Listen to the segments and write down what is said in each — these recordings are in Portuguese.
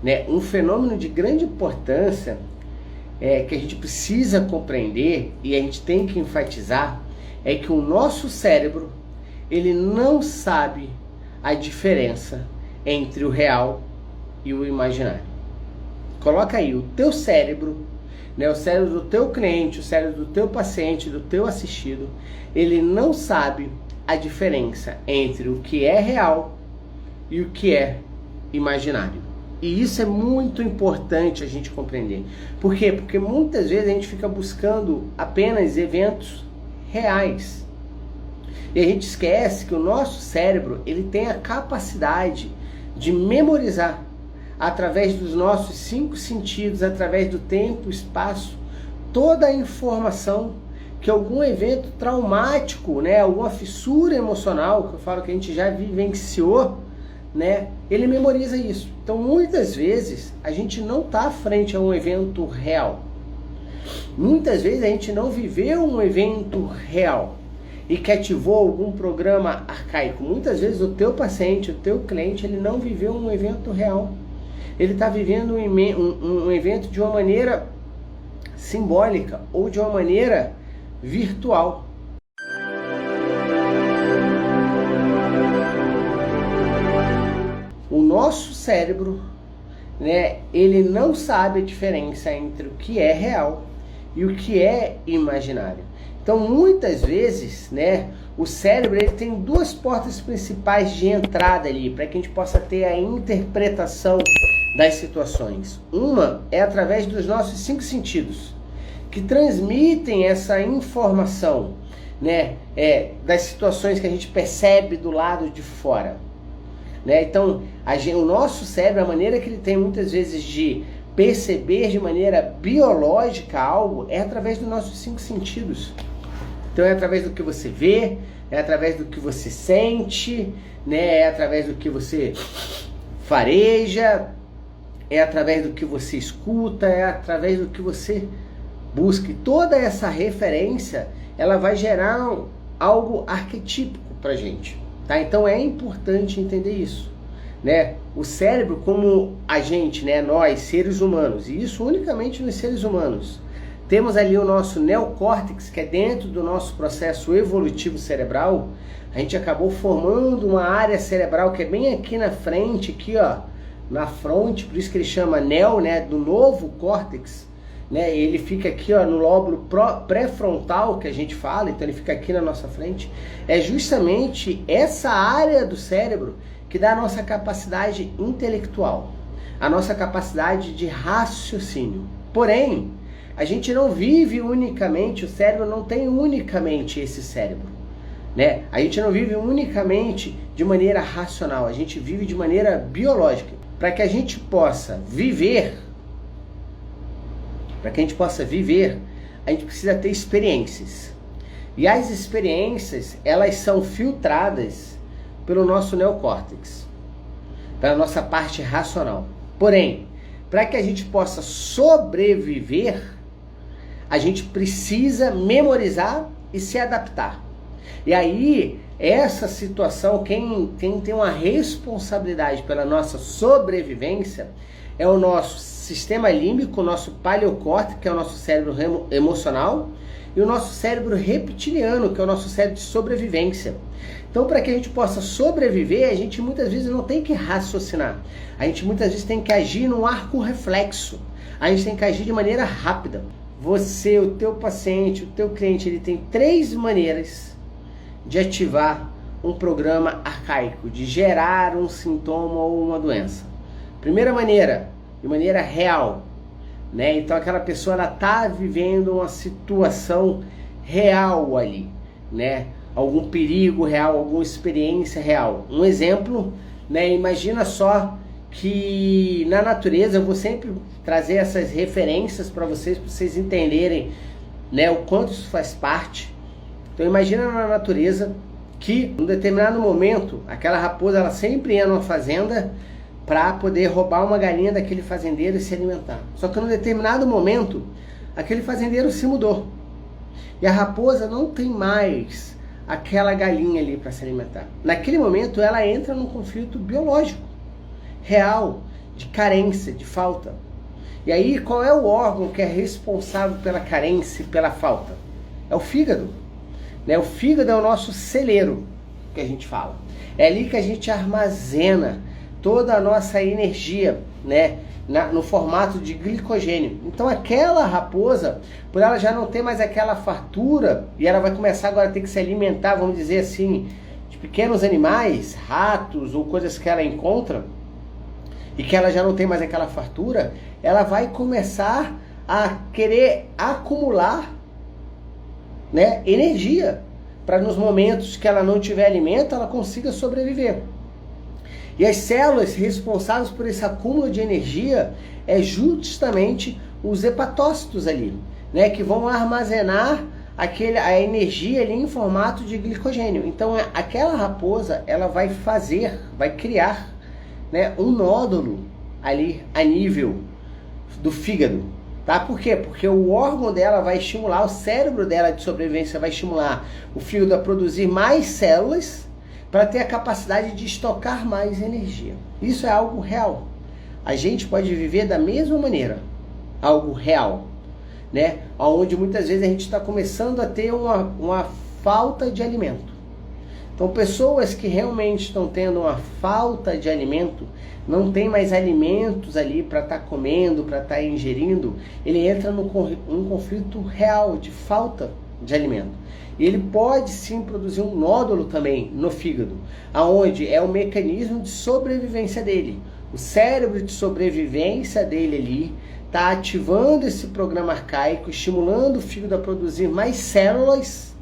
né? Um fenômeno de grande importância que a gente precisa compreender e a gente tem que enfatizar é que o nosso cérebro, ele não sabe a diferença entre o real e o imaginário. Coloca aí, o teu cérebro, né, o cérebro do teu cliente, o cérebro do teu paciente, do teu assistido, ele não sabe a diferença entre o que é real e o que é imaginário. E isso é muito importante a gente compreender. Por quê? Porque muitas vezes a gente fica buscando apenas eventos reais. E a gente esquece que o nosso cérebro, ele tem a capacidade de memorizar através dos nossos 5 sentidos, através do tempo, espaço, toda a informação que algum evento traumático, né, alguma fissura emocional, que eu falo que a gente já vivenciou, né, ele memoriza isso. Então muitas vezes a gente não está frente a um evento real. Muitas vezes a gente não viveu um evento real e que ativou algum programa arcaico. Muitas vezes o teu paciente, o teu cliente, ele não viveu um evento real. Ele está vivendo um evento de uma maneira simbólica ou de uma maneira virtual. O nosso cérebro, né, ele não sabe a diferença entre o que é real e o que é imaginário. Então, muitas vezes, né, o cérebro ele tem 2 portas principais de entrada ali, para que a gente possa ter a interpretação das situações. Uma é através dos nossos 5 sentidos, que transmitem essa informação, né, das situações que a gente percebe do lado de fora. Né? Então, o nosso cérebro, a maneira que ele tem muitas vezes de perceber de maneira biológica algo, é através dos nossos 5 sentidos. Então é através do que você vê, é através do que você sente, né? É através do que você fareja, é através do que você escuta, é através do que você busca. E toda essa referência, ela vai gerar algo arquetípico pra gente. Tá? Então é importante entender isso, né? O cérebro, como a gente, né, nós, seres humanos, e isso unicamente nos seres humanos, temos ali o nosso neocórtex, que é dentro do nosso processo evolutivo cerebral. A gente acabou formando uma área cerebral que é bem aqui na frente, aqui ó, na fronte, por isso que ele chama neo, né, do novo córtex, né? Ele fica aqui ó, no lóbulo pré-frontal que a gente fala, então ele fica aqui na nossa frente. É justamente essa área do cérebro que dá a nossa capacidade intelectual, a nossa capacidade de raciocínio. Porém, a gente não vive unicamente, o cérebro não tem unicamente esse cérebro, né? A gente não vive unicamente de maneira racional, a gente vive de maneira biológica. Para que a gente possa viver, a gente precisa ter experiências. E as experiências, elas são filtradas pelo nosso neocórtex, pela nossa parte racional. Porém, para que a gente possa sobreviver, a gente precisa memorizar e se adaptar. E aí, essa situação, quem tem uma responsabilidade pela nossa sobrevivência é o nosso sistema límbico, o nosso paleocórtex, que é o nosso cérebro emocional, e o nosso cérebro reptiliano, que é o nosso cérebro de sobrevivência. Então, para que a gente possa sobreviver, a gente muitas vezes não tem que raciocinar. A gente muitas vezes tem que agir num arco reflexo. A gente tem que agir de maneira rápida. Você, o teu paciente, o teu cliente, ele tem 3 maneiras de ativar um programa arcaico, de gerar um sintoma ou uma doença. Primeira maneira, de maneira real, né? Então aquela pessoa ela está vivendo uma situação real ali, né? Algum perigo real, alguma experiência real. Um exemplo, né? Imagina só que na natureza, eu vou sempre trazer essas referências para vocês entenderem, né, o quanto isso faz parte. Então imagina na natureza que em um determinado momento aquela raposa ela sempre ia numa fazenda para poder roubar uma galinha daquele fazendeiro e se alimentar. Só que num determinado momento aquele fazendeiro se mudou e a raposa não tem mais aquela galinha ali para se alimentar. Naquele momento ela entra num conflito biológico real, de carência, de falta. E aí, qual é o órgão que é responsável pela carência e pela falta? É o fígado. Né? O fígado é o nosso celeiro, que a gente fala. É ali que a gente armazena toda a nossa energia, né? No formato de glicogênio. Então aquela raposa, por ela já não ter mais aquela fartura, e ela vai começar agora a ter que se alimentar, vamos dizer assim, de pequenos animais, ratos ou coisas que ela encontra, e que ela já não tem mais aquela fartura, ela vai começar a querer acumular, né, energia, para nos momentos que ela não tiver alimento, ela consiga sobreviver. E as células responsáveis por esse acúmulo de energia é justamente os hepatócitos ali, né, que vão armazenar a energia ali em formato de glicogênio. Então aquela raposa, ela vai criar, né, um nódulo ali a nível do fígado. Tá? Por quê? Porque o órgão dela vai estimular, o cérebro dela de sobrevivência vai estimular o fígado a produzir mais células para ter a capacidade de estocar mais energia. Isso é algo real. A gente pode viver da mesma maneira, algo real, né? Onde muitas vezes a gente está começando a ter uma falta de alimento. Então pessoas que realmente estão tendo uma falta de alimento, não tem mais alimentos ali para estar comendo, para estar ingerindo, ele entra num conflito real de falta de alimento. E ele pode sim produzir um nódulo também no fígado, aonde é o mecanismo de sobrevivência dele. O cérebro de sobrevivência dele ali está ativando esse programa arcaico, estimulando o fígado a produzir mais células,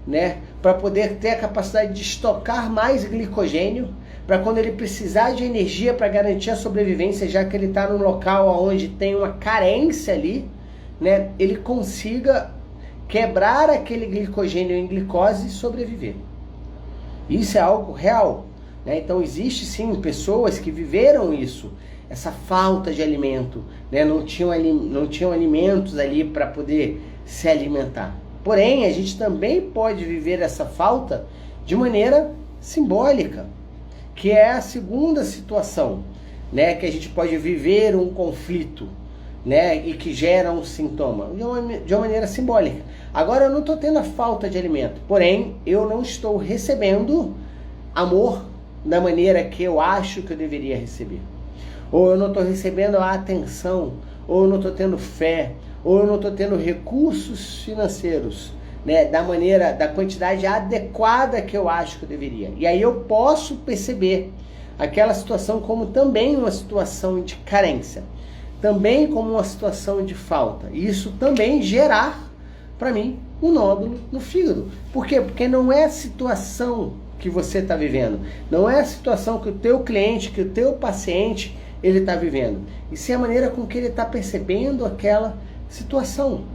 né, para poder ter a capacidade de estocar mais glicogênio, para quando ele precisar de energia para garantir a sobrevivência, já que ele está num local onde tem uma carência ali, né, ele consiga quebrar aquele glicogênio em glicose e sobreviver. Isso é algo real, né? Então existe sim pessoas que viveram isso, essa falta de alimento, né? Não tinham alimentos ali para poder se alimentar. Porém, a gente também pode viver essa falta de maneira simbólica, que é a segunda situação, né? Que a gente pode viver um conflito, né, e que gera um sintoma, de uma maneira simbólica. Agora eu não estou tendo a falta de alimento, porém eu não estou recebendo amor da maneira que eu acho que eu deveria receber. Ou eu não estou recebendo a atenção, ou eu não estou tendo fé, ou eu não estou tendo recursos financeiros, né, da quantidade adequada que eu acho que eu deveria. E aí eu posso perceber aquela situação como também uma situação de carência, também como uma situação de falta. E isso também gerar, para mim, um nódulo no fígado. Por quê? Porque não é a situação que você está vivendo, não é a situação que o teu cliente, que o teu paciente, ele está vivendo. Isso é a maneira com que ele está percebendo aquela situação.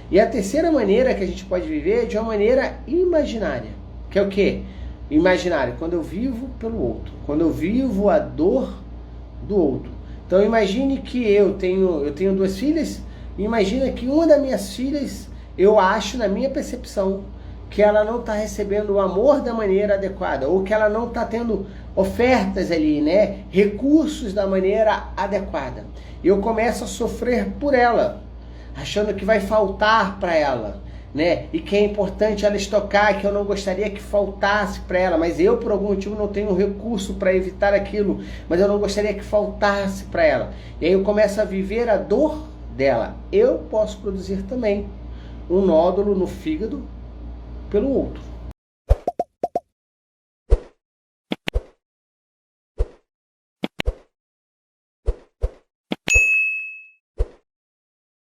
E a terceira maneira que a gente pode viver é de uma maneira imaginária. Que é o quê? Imaginário, quando eu vivo pelo outro, quando eu vivo a dor do outro. Então imagine que eu tenho duas filhas, e imagina que uma das minhas filhas, eu acho, na minha percepção, que ela não está recebendo o amor da maneira adequada, ou que ela não está tendo ofertas ali, né, recursos da maneira adequada. Eu começo a sofrer por ela, achando que vai faltar para ela, né, e que é importante ela estocar, que eu não gostaria que faltasse para ela, mas eu por algum motivo não tenho recurso para evitar aquilo, mas eu não gostaria que faltasse para ela. E aí eu começo a viver a dor dela. Eu posso produzir também um nódulo no fígado pelo outro.